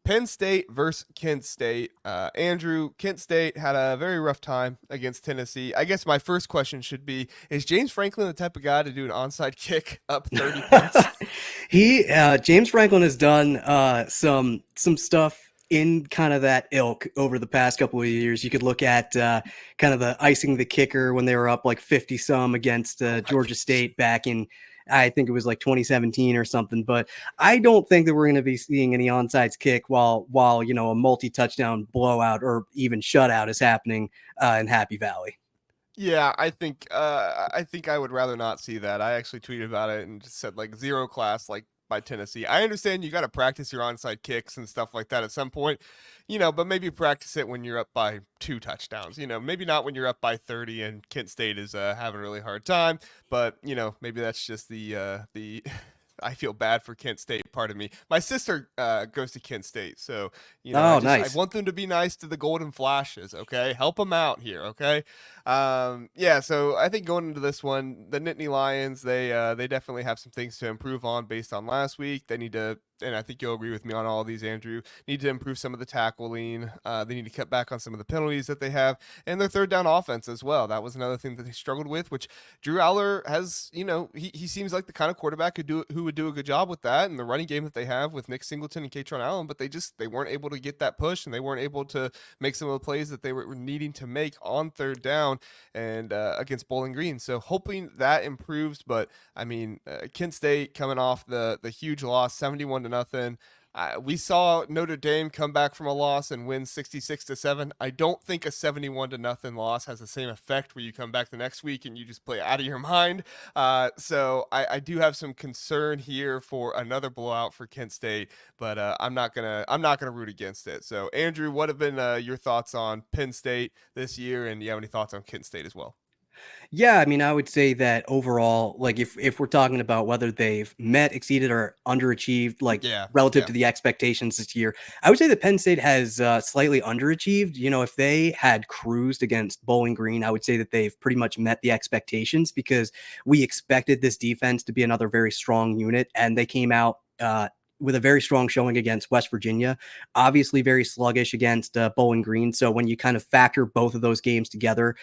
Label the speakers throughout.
Speaker 1: Penn State versus Kent State. Andrew, Kent State had a very rough time against Tennessee. I guess my first question should be, is James Franklin the type of guy to do an onside kick up 30 points?
Speaker 2: He James Franklin has done some stuff in kind of that ilk over the past couple of years. You could look at kind of the icing the kicker when they were up like 50 some against
Speaker 1: Oh my
Speaker 2: Georgia
Speaker 1: goodness.
Speaker 2: State back in, I think it was like 2017 or something. But I don't think that we're going to be seeing any onside kick while a multi touchdown blowout or even shutout is happening in Happy Valley.
Speaker 1: Yeah, I think I would rather not see that. I actually tweeted about it and just said like zero class like by Tennessee. I understand you got to practice your onside kicks and stuff like that at some point, but maybe practice it when you're up by two touchdowns. Maybe not when you're up by 30 and Kent State is having a really hard time, but maybe that's just the I feel bad for Kent State part of me. My sister goes to Kent State, so
Speaker 2: Oh,
Speaker 1: I
Speaker 2: nice.
Speaker 1: want them to be nice to the Golden Flashes. Okay, help them out here. Okay, yeah. So I think going into this one, the Nittany Lions they definitely have some things to improve on based on last week. They need to. And I think you'll agree with me on all of these, Andrew. Need to improve some of the tackling. They need to cut back on some of the penalties that they have, and their third down offense as well. That was another thing that they struggled with, which Drew Aller has, he seems like the kind of quarterback who would do a good job with that and the running game that they have with Nick Singleton and Katron Allen, but they weren't able to get that push and they weren't able to make some of the plays that they were needing to make on third down and against Bowling Green. So hoping that improves, but I mean, Kent State coming off the huge loss, 71-0. We saw Notre Dame come back from a loss and win 66-7. I don't think a 71-0 loss has the same effect where you come back the next week and you just play out of your mind. So I do have some concern here for another blowout for Kent State, but I'm not gonna root against it. So Andrew, what have been your thoughts on Penn State this year, and do you have any thoughts on Kent State as well?
Speaker 2: Yeah, I mean, I would say that overall, like if we're talking about whether they've met, exceeded, or underachieved, like
Speaker 1: Yeah,
Speaker 2: relative
Speaker 1: yeah.
Speaker 2: to the expectations this year, I would say that Penn State has slightly underachieved. If they had cruised against Bowling Green, I would say that they've pretty much met the expectations because we expected this defense to be another very strong unit, and they came out. With a very strong showing against West Virginia, obviously very sluggish against Bowling Green. So when you kind of factor both of those games together,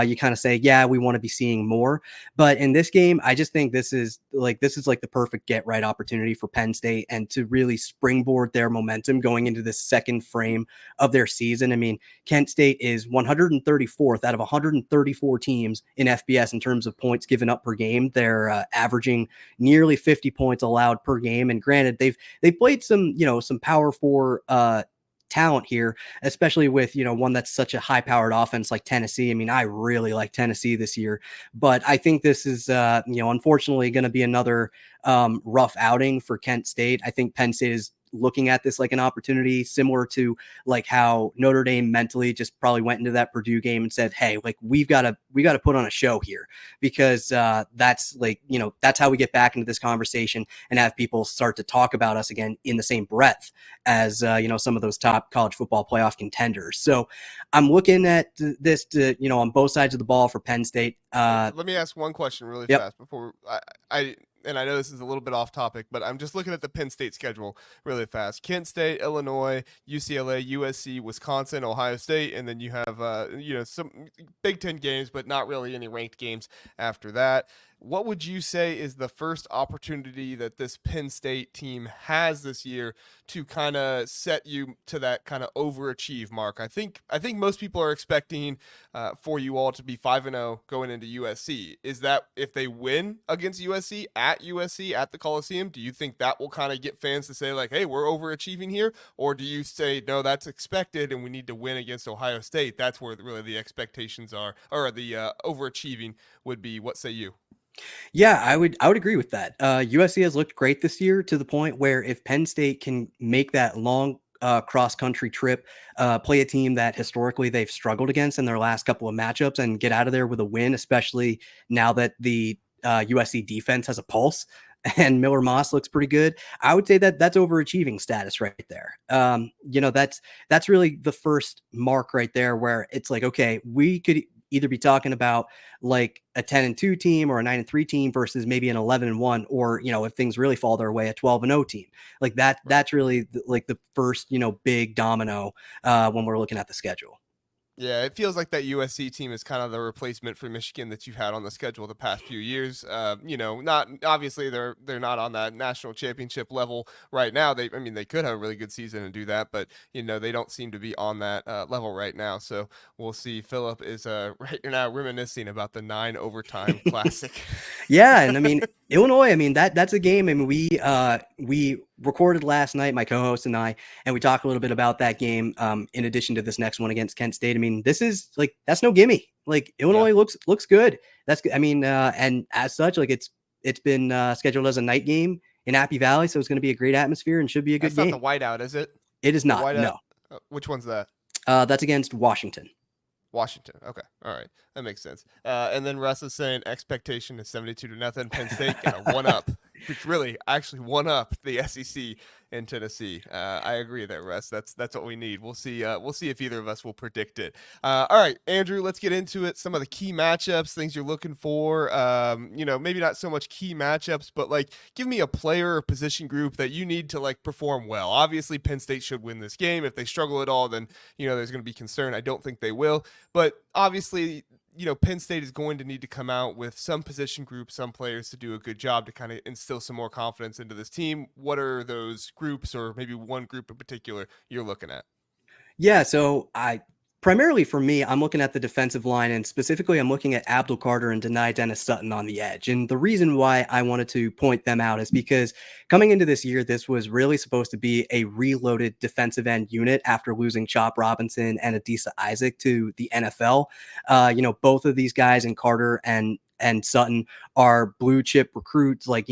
Speaker 2: you kind of say, yeah, we want to be seeing more. But in this game, I just think this is like the perfect get right opportunity for Penn State and to really springboard their momentum going into this second frame of their season. I mean, Kent State is 134th out of 134 teams in FBS in terms of points given up per game. They're averaging nearly 50 points allowed per game. And granted, they've played some power four talent here, especially with one that's such a high powered offense like Tennessee. I mean, I really like Tennessee this year, but I think this is unfortunately going to be another rough outing for Kent State. I think Penn State is looking at this like an opportunity similar to like how Notre Dame mentally just probably went into that Purdue game and said, hey, like we got to put on a show here because that's how we get back into this conversation and have people start to talk about us again in the same breath as some of those top college football playoff contenders. So I'm looking at this on both sides of the ball for Penn State.
Speaker 1: Let me ask one question really
Speaker 2: Yep.
Speaker 1: fast before I and I know this is a little bit off topic, but I'm just looking at the Penn State schedule really fast. Kent State, Illinois, UCLA, USC, Wisconsin, Ohio State, and then you have some Big Ten games, but not really any ranked games after that. What would you say is the first opportunity that this Penn State team has this year to kind of set you to that kind of overachieve mark? I think most people are expecting for you all to be 5-0 going into USC. Is that if they win against USC at the Coliseum? Do you think that will kind of get fans to say like, "Hey, we're overachieving here," or do you say no, that's expected and we need to win against Ohio State? That's where really the expectations are, or the overachieving would be. What say you?
Speaker 2: Yeah, I would agree with that. USC has looked great this year to the point where if Penn State can make that long cross country trip, play a team that historically they've struggled against in their last couple of matchups and get out of there with a win, especially now that the USC defense has a pulse and Miller Moss looks pretty good. I would say that that's overachieving status right there. That's really the first mark right there where it's like, okay, we could either be talking about like a 10-2 team or a 9-3 team versus maybe an 11-1, or, if things really fall their way, a 12-0 team. Like that,
Speaker 1: Right.
Speaker 2: that's really like the first, big domino when we're looking at the schedule.
Speaker 1: Yeah, it feels like that USC team is kind of the replacement for Michigan that you've had on the schedule the past few years. Not obviously they're not on that national championship level right now. I mean, they could have a really good season and do that, but they don't seem to be on that level right now. So we'll see. Philip is right now reminiscing about the 9 overtime classic.
Speaker 2: Yeah, and I mean Illinois. I mean that's a game. I mean we recorded last night, my co-host and I, and we talked a little bit about that game. In addition to this next one against Kent State. I mean, this is like that's no gimme. Like
Speaker 1: Yeah,
Speaker 2: Illinois looks good. That's good. I mean, and as such, like it's been scheduled as a night game in Happy Valley, so it's going to be a great atmosphere and should be a good
Speaker 1: that's not the
Speaker 2: game.
Speaker 1: whiteout, is it?
Speaker 2: It is
Speaker 1: The
Speaker 2: not.
Speaker 1: whiteout.
Speaker 2: No,
Speaker 1: Which one's that?
Speaker 2: that's against Washington.
Speaker 1: Washington. Okay. All right. That makes sense. And then Russ is saying expectation is 72-0. Penn State got a one up, which really actually one up the SEC in Tennessee. I agree there, Russ. That's what we need. We'll see. We'll see if either of us will predict it. All right, Andrew, let's get into it. Some of the key matchups, things you're looking for. Maybe not so much key matchups, but like give me a player or position group that you need to like perform well. Obviously, Penn State should win this game. If they struggle at all, then there's going to be concern. I don't think they will. But obviously, Penn State is going to need to come out with some position group, some players to do a good job to kind of instill some more confidence into this team. What are those groups, or maybe one group in particular you're looking at?
Speaker 2: Yeah, so I primarily for me, I'm looking at the defensive line, and specifically I'm looking at Abdul Carter and Denai Dennis Sutton on the edge. And the reason why I wanted to point them out is because coming into this year, this was really supposed to be a reloaded defensive end unit after losing Chop Robinson and Adisa Isaac to the NFL. Both of these guys, and Carter and Sutton, are blue chip recruits, like,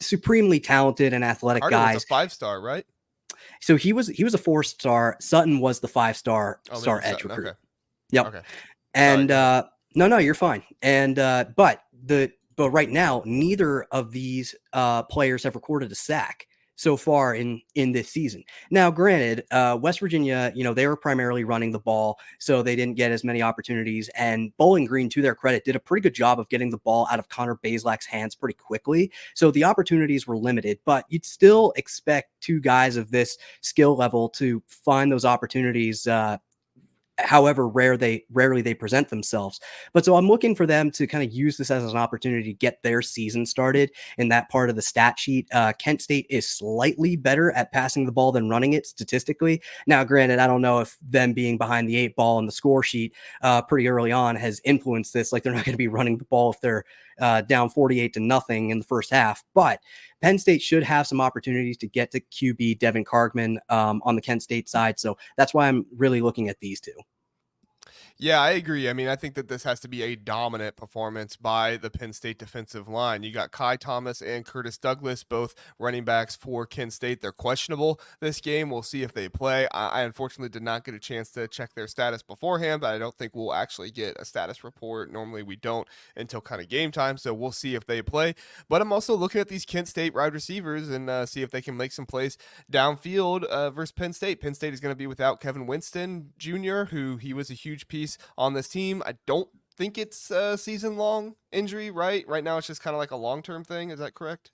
Speaker 2: supremely talented and athletic
Speaker 1: Carter was a
Speaker 2: guys.
Speaker 1: 5-star, right?
Speaker 2: So he was a 4-star. Sutton was the 5-star
Speaker 1: Oh,
Speaker 2: star
Speaker 1: maybe
Speaker 2: edge
Speaker 1: Sutton.
Speaker 2: recruit.
Speaker 1: Okay.
Speaker 2: Yep.
Speaker 1: Okay. Sorry.
Speaker 2: And
Speaker 1: Go ahead.
Speaker 2: no, you're fine. And but right now, neither of these players have recorded a sack so far in this season. Now, granted, West Virginia, they were primarily running the ball, so they didn't get as many opportunities. And Bowling Green, to their credit, did a pretty good job of getting the ball out of Connor Bazelak's hands pretty quickly. So the opportunities were limited, but you'd still expect two guys of this skill level to find those opportunities. However rarely they present themselves. But so I'm looking for them to kind of use this as an opportunity to get their season started in that part of the stat sheet. Kent State is slightly better at passing the ball than running it statistically. Now, granted, I don't know if them being behind the 8 ball on the score sheet pretty early on has influenced this. Like, they're not going to be running the ball if they're down 48-0 in the first half. But Penn State should have some opportunities to get to QB Devin Cargman on the Kent State side. So that's why I'm really looking at these two.
Speaker 1: Yeah, I agree. I mean, I think that this has to be a dominant performance by the Penn State defensive line. You got Kai Thomas and Curtis Douglas, both running backs for Kent State. They're questionable this game. We'll see if they play. I unfortunately did not get a chance to check their status beforehand, but I don't think we'll actually get a status report. Normally we don't until kind of game time, so we'll see if they play. But I'm also looking at these Kent State wide receivers and see if they can make some plays downfield versus Penn State. Penn State is going to be without Kevin Winston Jr., who he was a huge piece on this team. I don't think it's a season-long injury, right? Right now, it's just kind of like a long-term thing. Is that correct?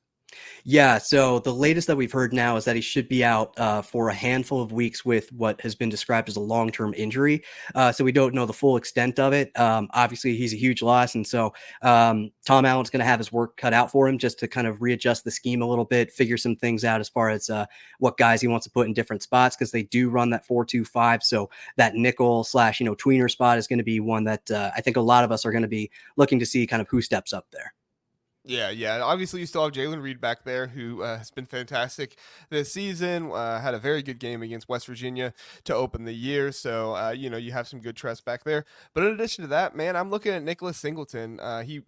Speaker 2: Yeah, so the latest that we've heard now is that he should be out for a handful of weeks with what has been described as a long-term injury. So we don't know the full extent of it. Obviously, he's a huge loss, and so Tom Allen's going to have his work cut out for him just to kind of readjust the scheme a little bit, figure some things out as far as what guys he wants to put in different spots, because they do run that 4-2-5. So that nickel / tweener spot is going to be one that I think a lot of us are going to be looking to see kind of who steps up there.
Speaker 1: Yeah. Obviously, you still have Jalen Reed back there, who has been fantastic this season. Had a very good game against West Virginia to open the year. So, you have some good trust back there. But in addition to that, man, I'm looking at Nicholas Singleton.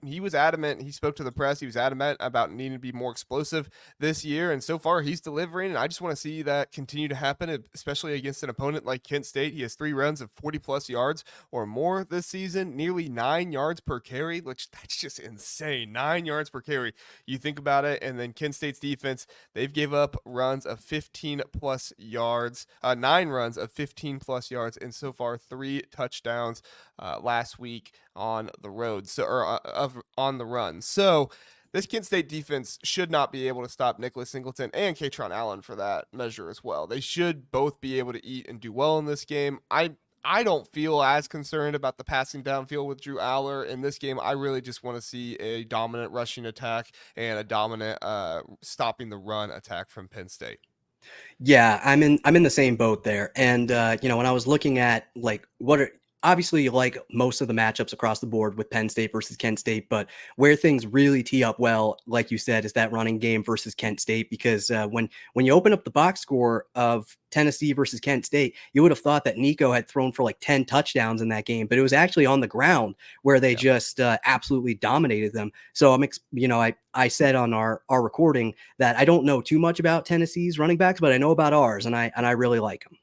Speaker 1: He was adamant. He spoke to the press. He was adamant about needing to be more explosive this year. And so far, he's delivering. And I just want to see that continue to happen, especially against an opponent like Kent State. He has 3 runs of 40-plus yards or more this season, nearly 9 yards per carry, which that's just insane. 9 yards yards per carry. You think about it, and then Kent State's defense, they've gave up runs of 15 plus yards, 9 runs of 15 plus yards, and so far 3 touchdowns last week on the road. So or on the run. So this Kent State defense should not be able to stop Nicholas Singleton and Katron Allen for that measure as well. They should both be able to eat and do well in this game. I don't feel as concerned about the passing downfield with Drew Aller in this game. I really just want to see a dominant rushing attack and a dominant stopping the run attack from Penn State.
Speaker 2: Yeah, I'm in the same boat there. And when I was looking at like what are obviously like most of the matchups across the board with Penn State versus Kent State, but where things really tee up well, like you said, is that running game versus Kent State. Because when you open up the box score of Tennessee versus Kent State, you would have thought that Nico had thrown for like 10 touchdowns in that game, but it was actually on the ground where they
Speaker 1: Yeah.
Speaker 2: just absolutely dominated them. So I said on our recording that I don't know too much about Tennessee's running backs, but I know about ours, and I really like them.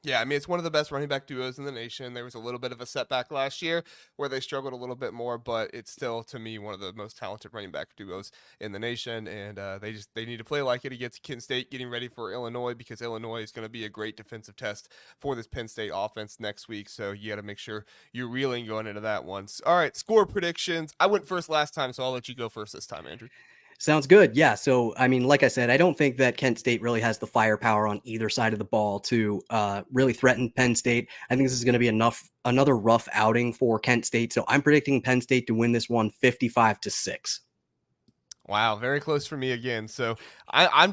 Speaker 1: Yeah, I mean, it's one of the best running back duos in the nation. There was a little bit of a setback last year where they struggled a little bit more, but it's still, to me, one of the most talented running back duos in the nation. And they need to play like it against Kent State, getting ready for Illinois, because Illinois is going to be a great defensive test for this Penn State offense next week. So you got to make sure you're reeling going into that one. All right, score predictions. I went first last time, so I'll let you go first this time, Andrew.
Speaker 2: Sounds good. Yeah. So, I mean, like I said, I don't think that Kent State really has the firepower on either side of the ball to really threaten Penn State. I think this is going to be another rough outing for Kent State. So I'm predicting Penn State to win this one 55-6.
Speaker 1: Wow, very close for me again. So I'm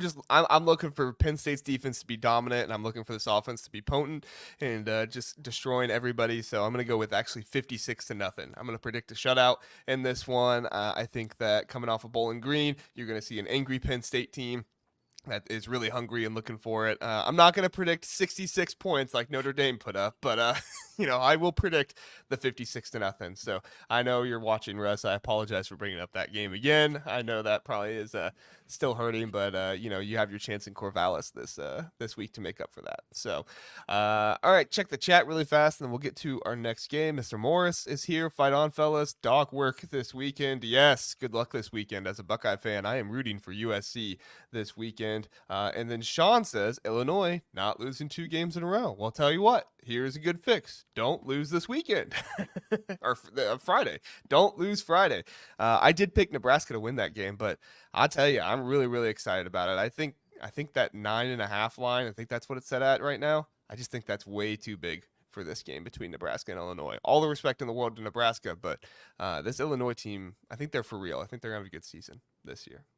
Speaker 1: looking for Penn State's defense to be dominant, and I'm looking for this offense to be potent and just destroying everybody. So I'm going to go with actually 56-0. I'm going to predict a shutout in this one. I think that coming off of Bowling Green, you're going to see an angry Penn State team that is really hungry and looking for it. I'm not going to predict 66 points like Notre Dame put up, but I will predict the 56-0. So I know you're watching, Russ. I apologize for bringing up that game again. I know that probably is still hurting, but you have your chance in Corvallis this week to make up for that. So, all right, check the chat really fast, and then we'll get to our next game. Mr. Morris is here. Fight on, fellas. Dog work this weekend. Yes, good luck this weekend. As a Buckeye fan, I am rooting for USC this weekend. And then Sean says, Illinois not losing 2 games in a row. Well, I'll tell you what, here's a good fix. Don't lose this weekend or Friday. Don't lose Friday. I did pick Nebraska to win that game, but I'll tell you, I'm really, really excited about it. I think that 9.5 line, I think that's what it's set at right now. I just think that's way too big for this game between Nebraska and Illinois. All the respect in the world to Nebraska, but this Illinois team, I think they're for real. I think they're going to have a good season this year.